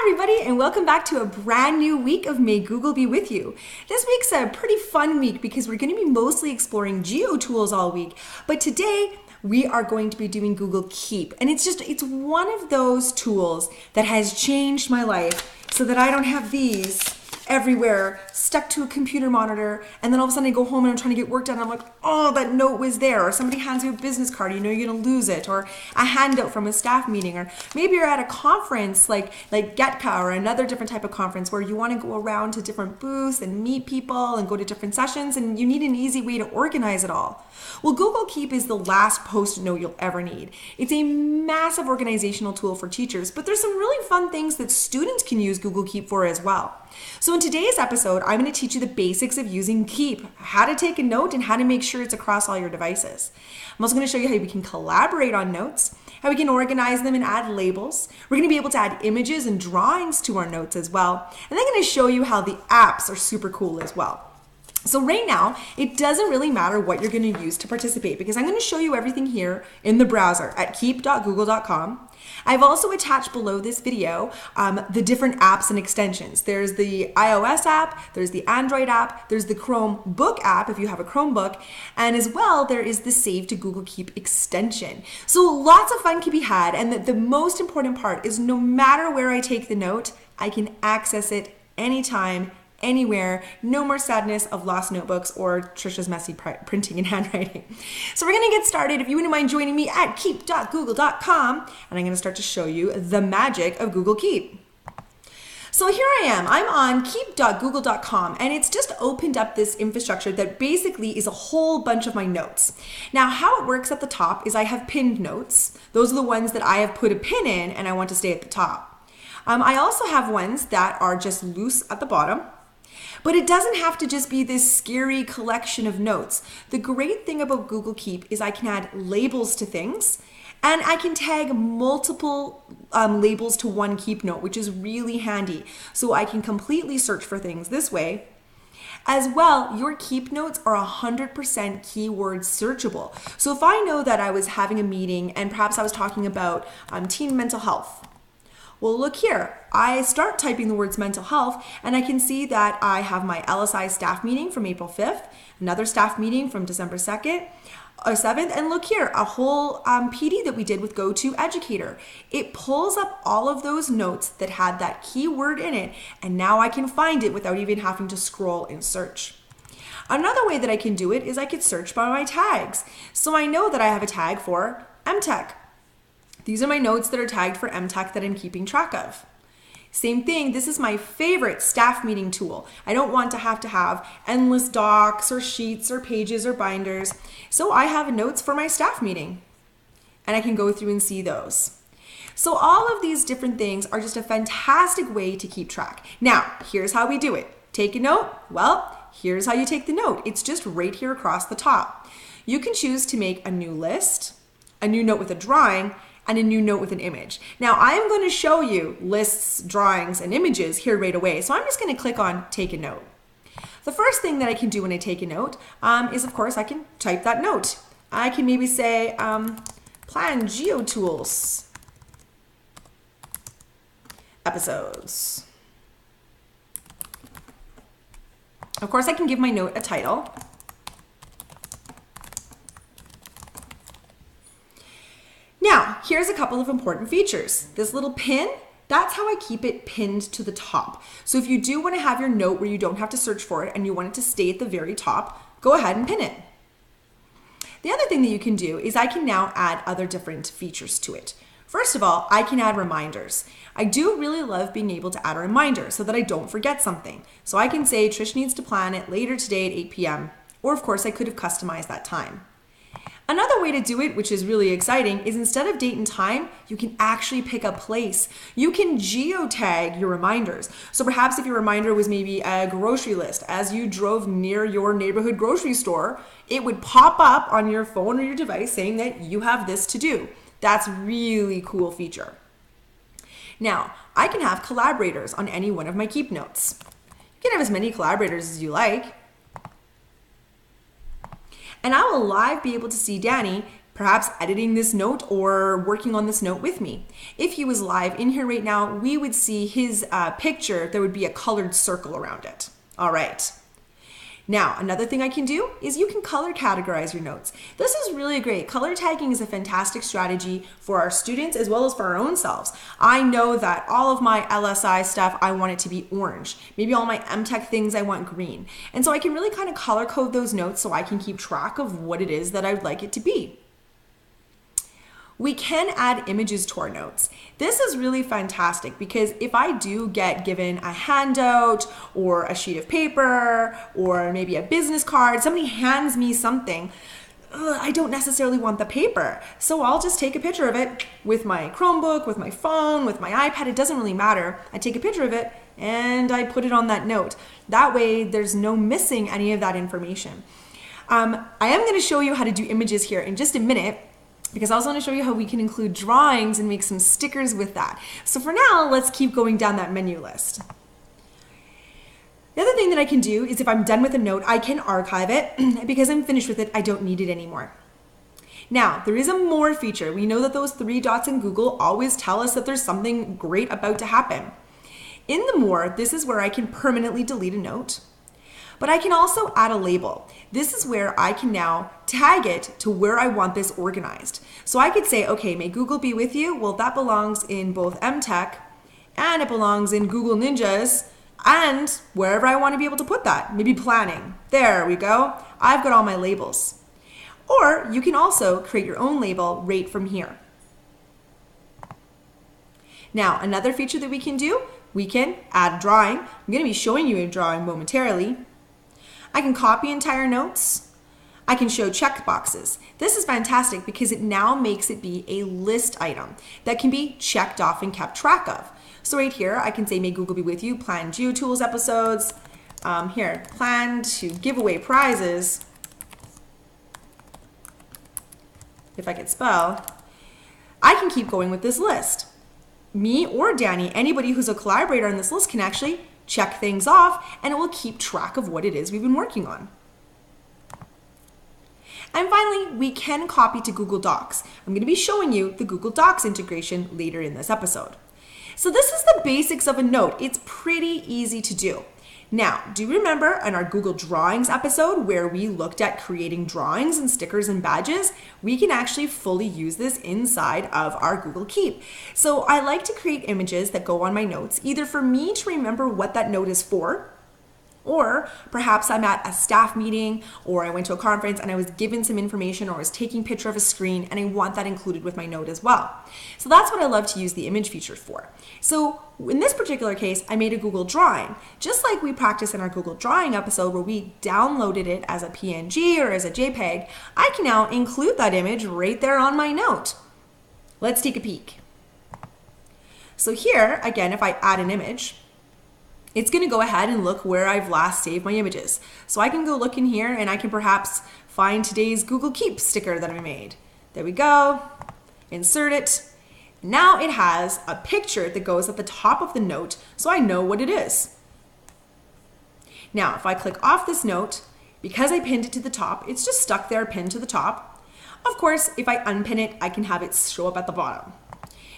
everybody, and welcome back to a brand new week of May Google Be With You. This week's a pretty fun week because we're going to be mostly exploring geo tools all week, but today we are going to be doing Google Keep, and it's one of those tools that has changed my life so that I don't have these everywhere stuck to a computer monitor, and then all of a sudden I go home and I'm trying to get work done and I'm like, oh, that note was there, or somebody hands you a business card, you know you're gonna lose it, or a handout from a staff meeting, or maybe you're at a conference like GetCa or another different type of conference where you want to go around to different booths and meet people and go to different sessions, and you need an easy way to organize it all. Well, Google Keep is the last post-it note you'll ever need. It's a massive organizational tool for teachers, but there's some really fun things that students can use Google Keep for as well. So in today's episode, I'm going to teach you the basics of using Keep, how to take a note and how to make sure it's across all your devices. I'm also going to show you how we can collaborate on notes, how we can organize them and add labels. We're going to be able to add images and drawings to our notes as well. And I'm going to show you how the apps are super cool as well. So right now, it doesn't really matter what you're going to use to participate because I'm going to show you everything here in the browser at keep.google.com. I've also attached below this video the different apps and extensions. There's the iOS app, there's the Android app, there's the Chromebook app if you have a Chromebook, and as well there is the Save to Google Keep extension. So lots of fun can be had, and the most important part is no matter where I take the note, I can access it anytime, anywhere. No more sadness of lost notebooks or Trisha's messy printing and handwriting. So we're going to get started. If you wouldn't mind joining me at keep.google.com, and I'm going to start to show you the magic of Google Keep. So here I am. I'm on keep.google.com, and it's just opened up this infrastructure that basically is a whole bunch of my notes. Now, how it works at the top is I have pinned notes. Those are the ones that I have put a pin in and I want to stay at the top. I also have ones that are just loose at the bottom. But it doesn't have to just be this scary collection of notes. The great thing about Google Keep is I can add labels to things, and I can tag multiple labels to one Keep note, which is really handy. So I can completely search for things this way. As well, your Keep notes are 100% keyword searchable. So if I know that I was having a meeting and perhaps I was talking about teen mental health, well, look here, I start typing the words mental health, and I can see that I have my LSI staff meeting from April 5th, another staff meeting from December 2nd, or 7th, and look here, a whole PD that we did with GoToEducator. It pulls up all of those notes that had that keyword in it, and now I can find it without even having to scroll and search. Another way that I can do it is I could search by my tags. So I know that I have a tag for MTech. These are my notes that are tagged for MTech that I'm keeping track of. Same thing, this is my favorite staff meeting tool. I don't want to have endless docs or sheets or pages or binders. So I have notes for my staff meeting, and I can go through and see those. So all of these different things are just a fantastic way to keep track. Now, here's how we do it. Take a note? Well, here's how you take the note. It's just right here across the top. You can choose to make a new list, a new note with a drawing, and a new note with an image. Now I'm going to show you lists, drawings, and images here right away. So I'm just going to click on take a note. The first thing that I can do when I take a note is, of course, I can type that note. I can maybe say plan GeoTools episodes. Of course, I can give my note a title. Now, here's a couple of important features. This little pin, that's how I keep it pinned to the top. So if you do want to have your note where you don't have to search for it and you want it to stay at the very top, go ahead and pin it. The other thing that you can do is I can now add other different features to it. First of all, I can add reminders. I do really love being able to add a reminder so that I don't forget something. So I can say Trish needs to plan it later today at 8 p.m. Or of course I could have customized that time. Another way to do it, which is really exciting, is instead of date and time, you can actually pick a place. You can geotag your reminders. So perhaps if your reminder was maybe a grocery list, as you drove near your neighborhood grocery store, it would pop up on your phone or your device saying that you have this to do. That's a really cool feature. Now, I can have collaborators on any one of my Keep notes. You can have as many collaborators as you like. And I will live be able to see Danny perhaps editing this note or working on this note with me. If he was live in here right now, we would see his picture. There would be a colored circle around it. All right. Now, another thing I can do is you can color categorize your notes. This is really great. Color tagging is a fantastic strategy for our students as well as for our own selves. I know that all of my LSI stuff, I want it to be orange. Maybe all my MTech things I want green. And so I can really kind of color code those notes so I can keep track of what it is that I would like it to be. We can add images to our notes. This is really fantastic because if I do get given a handout or a sheet of paper or maybe a business card, somebody hands me something, I don't necessarily want the paper. So I'll just take a picture of it with my Chromebook, with my phone, with my iPad. It doesn't really matter. I take a picture of it and I put it on that note. That way there's no missing any of that information. I am going to show you how to do images here in just a minute, because I also want to show you how we can include drawings and make some stickers with that. So for now, let's keep going down that menu list. The other thing that I can do is if I'm done with a note, I can archive it. Because I'm finished with it, I don't need it anymore. Now, there is a more feature. We know that those 3 dots in Google always tell us that there's something great about to happen. In the more, this is where I can permanently delete a note. But I can also add a label. This is where I can now tag it to where I want this organized. So I could say, okay, may Google be with you. Well, that belongs in both MTech and it belongs in Google Ninjas and wherever I want to be able to put that. Maybe planning. There we go. I've got all my labels. Or you can also create your own label right from here. Now, another feature that we can do, we can add drawing. I'm going to be showing you a drawing momentarily. I can copy entire notes. I can show check boxes. This is fantastic because it now makes it be a list item that can be checked off and kept track of. So right here, I can say, may Google be with you, plan GeoTools episodes. Here, plan to give away prizes. If I could spell, I can keep going with this list. Me or Danny, anybody who's a collaborator on this list can actually check things off and it will keep track of what it is we've been working on. And finally, we can copy to Google Docs. I'm going to be showing you the Google Docs integration later in this episode. So this is the basics of a note. It's pretty easy to do. Now, do you remember in our Google Drawings episode where we looked at creating drawings and stickers and badges? We can actually fully use this inside of our Google Keep. So I like to create images that go on my notes, either for me to remember what that note is for, or perhaps I'm at a staff meeting or I went to a conference and I was given some information or I was taking a picture of a screen and I want that included with my note as well. So that's what I love to use the image feature for. So in this particular case, I made a Google drawing. Just like we practiced in our Google Drawing episode where we downloaded it as a PNG or as a JPEG, I can now include that image right there on my note. Let's take a peek. So here, again, if I add an image, it's going to go ahead and look where I've last saved my images. So I can go look in here and I can perhaps find today's Google Keep sticker that I made. There we go. Insert it. Now it has a picture that goes at the top of the note so I know what it is. Now if I click off this note, because I pinned it to the top, it's just stuck there pinned to the top. Of course, if I unpin it, I can have it show up at the bottom.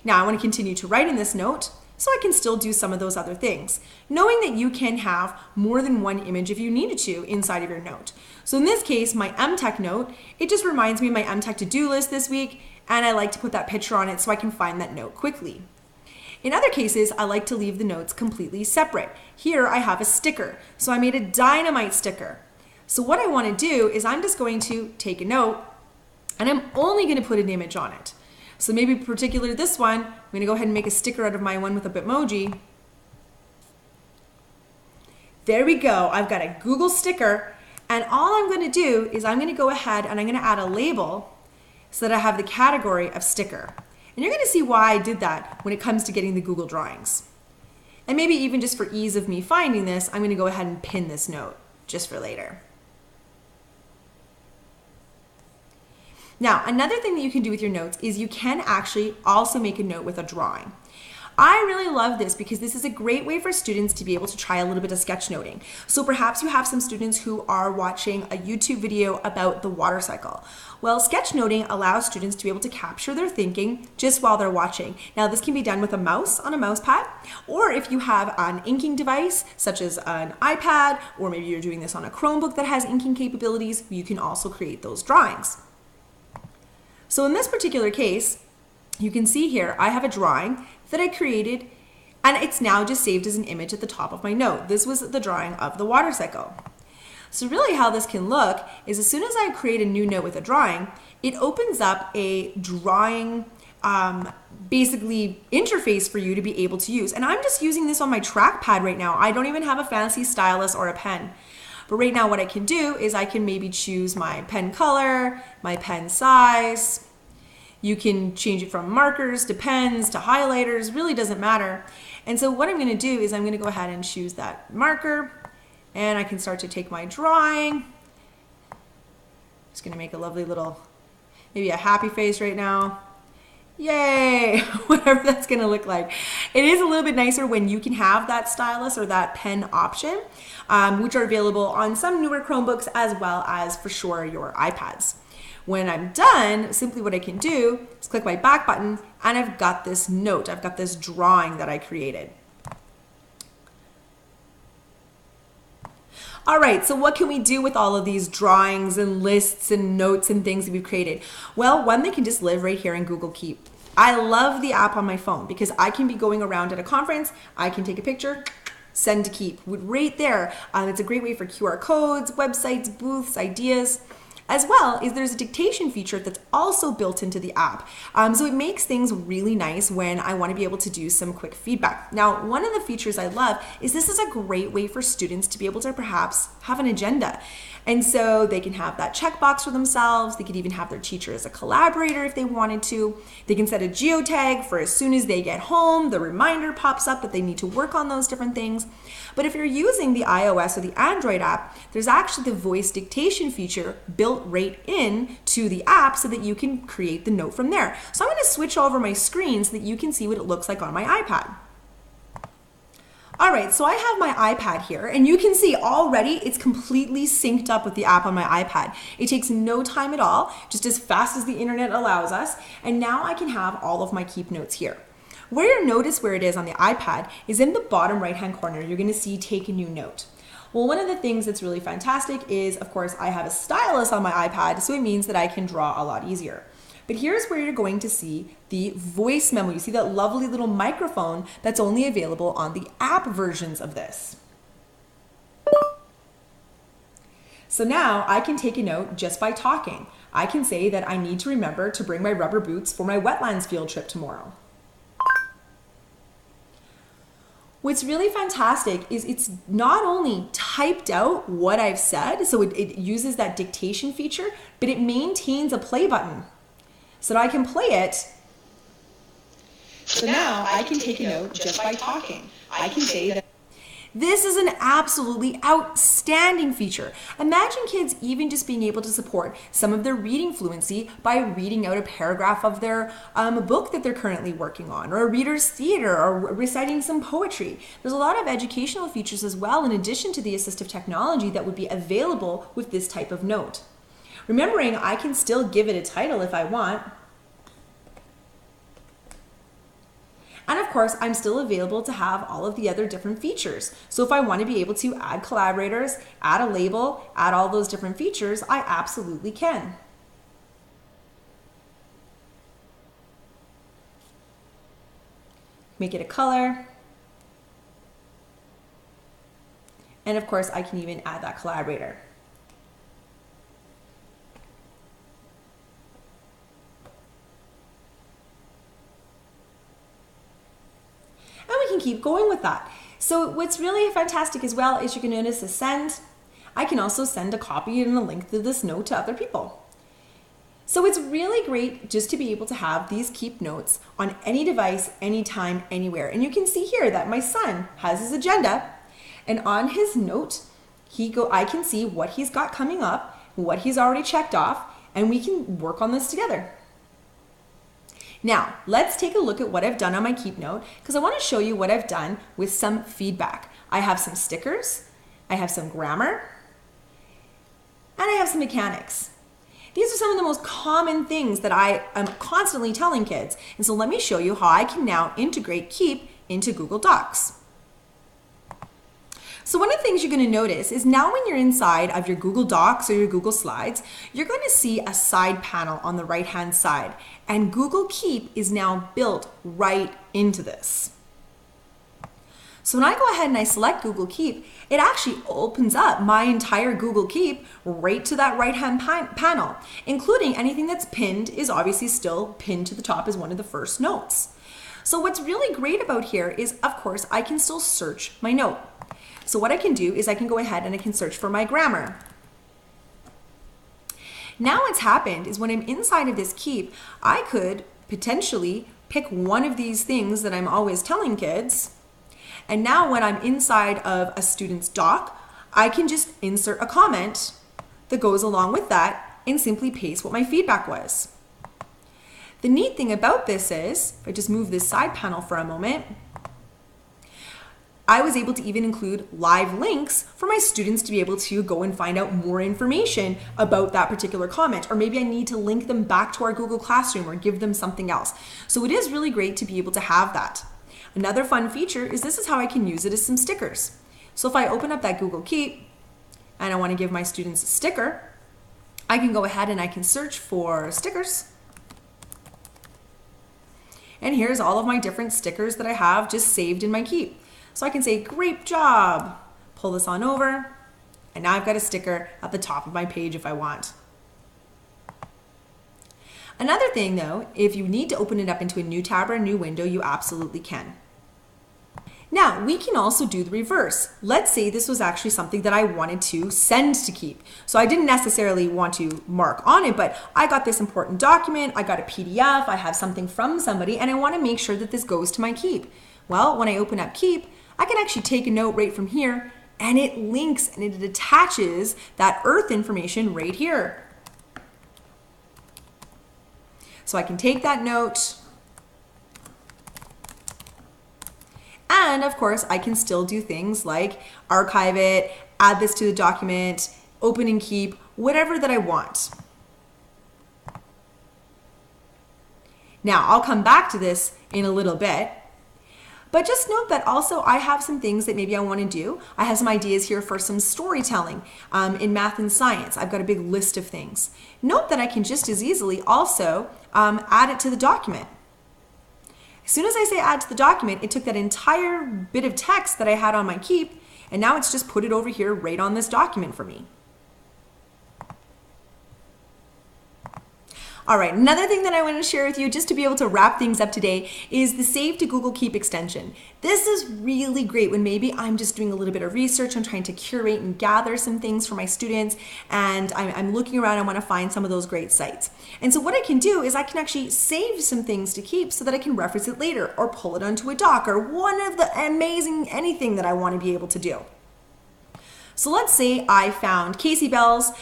Now I want to continue to write in this note, so I can still do some of those other things, knowing that you can have more than one image if you needed to inside of your note. So in this case, my MTech note, it just reminds me of my MTech to-do list this week, and I like to put that picture on it so I can find that note quickly. In other cases, I like to leave the notes completely separate. Here I have a sticker, so I made a dynamite sticker. So what I want to do is I'm just going to take a note, and I'm only going to put an image on it. So maybe particularly this one, I'm going to go ahead and make a sticker out of my one with a Bitmoji. There we go. I've got a Google sticker. And all I'm going to do is I'm going to go ahead and I'm going to add a label so that I have the category of sticker. And you're going to see why I did that when it comes to getting the Google Drawings. And maybe even just for ease of me finding this, I'm going to go ahead and pin this note just for later. Now, another thing that you can do with your notes is you can actually also make a note with a drawing. I really love this because this is a great way for students to be able to try a little bit of sketchnoting. So perhaps you have some students who are watching a YouTube video about the water cycle. Well, sketchnoting allows students to be able to capture their thinking just while they're watching. Now, this can be done with a mouse on a mouse pad, or if you have an inking device such as an iPad, or maybe you're doing this on a Chromebook that has inking capabilities, you can also create those drawings. So in this particular case, you can see here, I have a drawing that I created, and it's now just saved as an image at the top of my note. This was the drawing of the water cycle. So really how this can look is as soon as I create a new note with a drawing, it opens up a drawing basically interface for you to be able to use. And I'm just using this on my trackpad right now. I don't even have a fancy stylus or a pen. But right now what I can do is I can maybe choose my pen color, my pen size. You can change it from markers to pens to highlighters, really doesn't matter. And so what I'm gonna do is I'm gonna go ahead and choose that marker, and I can start to take my drawing. Just gonna make a lovely little, maybe a happy face right now. Yay, whatever that's gonna look like. It is a little bit nicer when you can have that stylus or that pen option, which are available on some newer Chromebooks as well as for sure your iPads. When I'm done, simply what I can do is click my back button and I've got this note, I've got this drawing that I created. All right, so what can we do with all of these drawings and lists and notes and things that we've created? Well, one, they can just live right here in Google Keep. I love the app on my phone because I can be going around at a conference, I can take a picture, send to Keep. Right there, it's a great way for QR codes, websites, booths, ideas. As well as there's a dictation feature that's also built into the app. So it makes things really nice when I want to be able to do some quick feedback. Now, one of the features I love is this is a great way for students to be able to perhaps have an agenda. And so they can have that checkbox for themselves. They could even have their teacher as a collaborator if they wanted to. They can set a geotag for as soon as they get home, the reminder pops up that they need to work on those different things. But if you're using the iOS or the Android app, there's actually the voice dictation feature built right in to the app so that you can create the note from there. So I'm going to switch over my screen so that you can see what it looks like on my iPad. All right, so I have my iPad here, and you can see already it's completely synced up with the app on my iPad. It takes no time at all, just as fast as the internet allows us, and now I can have all of my Keep notes here. Where you'll notice where it is on the iPad is in the bottom right-hand corner. You're gonna see Take a New Note. Well, one of the things that's really fantastic is, of course, I have a stylus on my iPad, so it means that I can draw a lot easier. But here's where you're going to see the voice memo. You see that lovely little microphone that's only available on the app versions of this. So now I can take a note just by talking. I can say that I need to remember to bring my rubber boots for my wetlands field trip tomorrow. What's really fantastic is it's not only typed out what I've said, so it uses that dictation feature, but it maintains a play button. So that I can play it. So now I can take a note just by talking. I can say that. This is an absolutely outstanding feature. Imagine kids even just being able to support some of their reading fluency by reading out a paragraph of their book that they're currently working on, or a reader's theater, or reciting some poetry. There's a lot of educational features as well in addition to the assistive technology that would be available with this type of note. Remembering, I can still give it a title if I want. And of course, I'm still available to have all of the other different features. So if I want to be able to add collaborators, add a label, add all those different features, I absolutely can. Make it a color. And of course, I can even add that collaborator. And we can keep going with that. So what's really fantastic as well is you can notice the send. I can also send a copy and a link to this note to other people. So it's really great just to be able to have these Keep notes on any device, anytime, anywhere. And you can see here that my son has his agenda, and on his note, I can see what he's got coming up, what he's already checked off, and we can work on this together. Now, let's take a look at what I've done on my Keep Note because I want to show you what I've done with some feedback. I have some stickers, I have some grammar, and I have some mechanics. These are some of the most common things that I am constantly telling kids. And so let me show you how I can now integrate Keep into Google Docs. So one of the things you're going to notice is now when you're inside of your Google Docs or your Google Slides, you're going to see a side panel on the right-hand side. And Google Keep is now built right into this. So when I go ahead and I select Google Keep, it actually opens up my entire Google Keep right to that right-hand panel, including anything that's pinned is obviously still pinned to the top as one of the first notes. So what's really great about here is, of course, I can still search my note. So what I can do is I can go ahead and I can search for my grammar. Now what's happened is when I'm inside of this Keep, I could potentially pick one of these things that I'm always telling kids. And now when I'm inside of a student's doc, I can just insert a comment that goes along with that and simply paste what my feedback was. The neat thing about this is, if I just move this side panel for a moment, I was able to even include live links for my students to be able to go and find out more information about that particular comment, or maybe I need to link them back to our Google Classroom or give them something else. So it is really great to be able to have that. Another fun feature is this is how I can use it as some stickers. So if I open up that Google Keep and I want to give my students a sticker, I can go ahead and I can search for stickers. And here's all of my different stickers that I have just saved in my Keep. So I can say, great job, pull this on over, and now I've got a sticker at the top of my page if I want. Another thing though, if you need to open it up into a new tab or a new window, you absolutely can. Now, we can also do the reverse. Let's say this was actually something that I wanted to send to Keep. So I didn't necessarily want to mark on it, but I got this important document, I got a PDF, I have something from somebody, and I want to make sure that this goes to my Keep. Well, when I open up Keep, I can actually take a note right from here, and it links and it attaches that earth information right here. So I can take that note, and of course I can still do things like archive it, add this to the document, open and keep, whatever that I want. Now I'll come back to this in a little bit, but just note that also I have some things that maybe I want to do. I have some ideas here for some storytelling in math and science. I've got a big list of things. Note that I can just as easily also add it to the document. As soon as I say add to the document, it took that entire bit of text that I had on my Keep, and now it's just put it over here right on this document for me. All right, another thing that I want to share with you just to be able to wrap things up today is the Save to Google Keep extension. This is really great when maybe I'm just doing a little bit of research, I'm trying to curate and gather some things for my students, and I'm looking around, I want to find some of those great sites. And so what I can do is I can actually save some things to keep so that I can reference it later or pull it onto a doc or one of the amazing anything that I want to be able to do. So let's say I found Casey Bell's,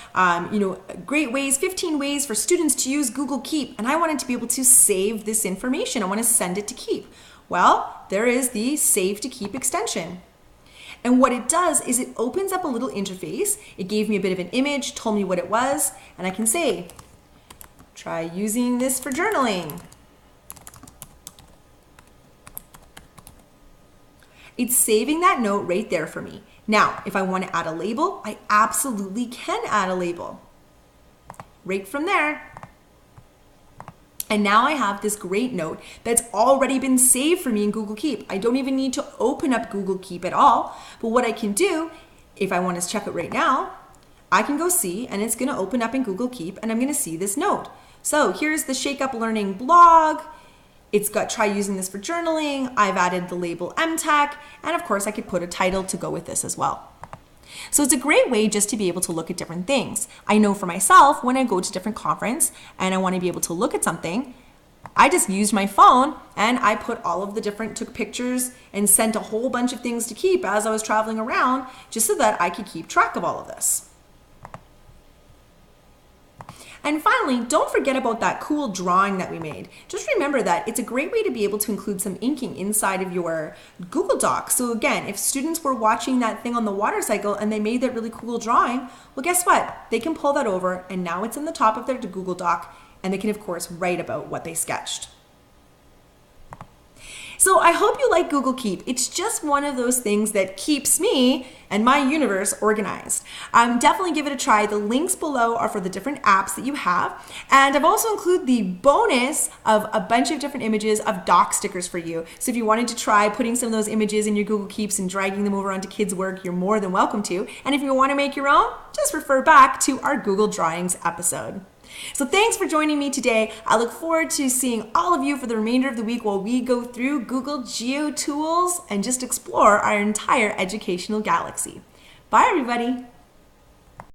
great ways, 15 ways for students to use Google Keep, and I wanted to be able to save this information. I want to send it to Keep. Well, there is the Save to Keep extension. And what it does is it opens up a little interface. It gave me a bit of an image, told me what it was, and I can say, try using this for journaling. It's saving that note right there for me. Now, if I want to add a label, I absolutely can add a label right from there. And now I have this great note that's already been saved for me in Google Keep. I don't even need to open up Google Keep at all. But what I can do, if I want to check it right now, I can go see, and it's going to open up in Google Keep, and I'm going to see this note. So here's the Shake Up Learning blog. It's got try using this for journaling. I've added the label MTech, and of course I could put a title to go with this as well. So it's a great way just to be able to look at different things. I know for myself, when I go to different conference and I want to be able to look at something, I just used my phone and I put all of the different, took pictures and sent a whole bunch of things to keep as I was traveling around, just so that I could keep track of all of this. And finally, don't forget about that cool drawing that we made. Just remember that it's a great way to be able to include some inking inside of your Google Doc. So again, if students were watching that thing on the water cycle and they made that really cool drawing, well, guess what? They can pull that over and now it's in the top of their Google Doc, and they can of course write about what they sketched. So I hope you like Google Keep. It's just one of those things that keeps me and my universe organized. Definitely give it a try. The links below are for the different apps that you have. And I've also included the bonus of a bunch of different images of doc stickers for you. So if you wanted to try putting some of those images in your Google Keeps and dragging them over onto kids' work, you're more than welcome to. And if you want to make your own, just refer back to our Google Drawings episode. So thanks for joining me today. I look forward to seeing all of you for the remainder of the week while we go through Google Geo tools and just explore our entire educational galaxy. Bye, everybody.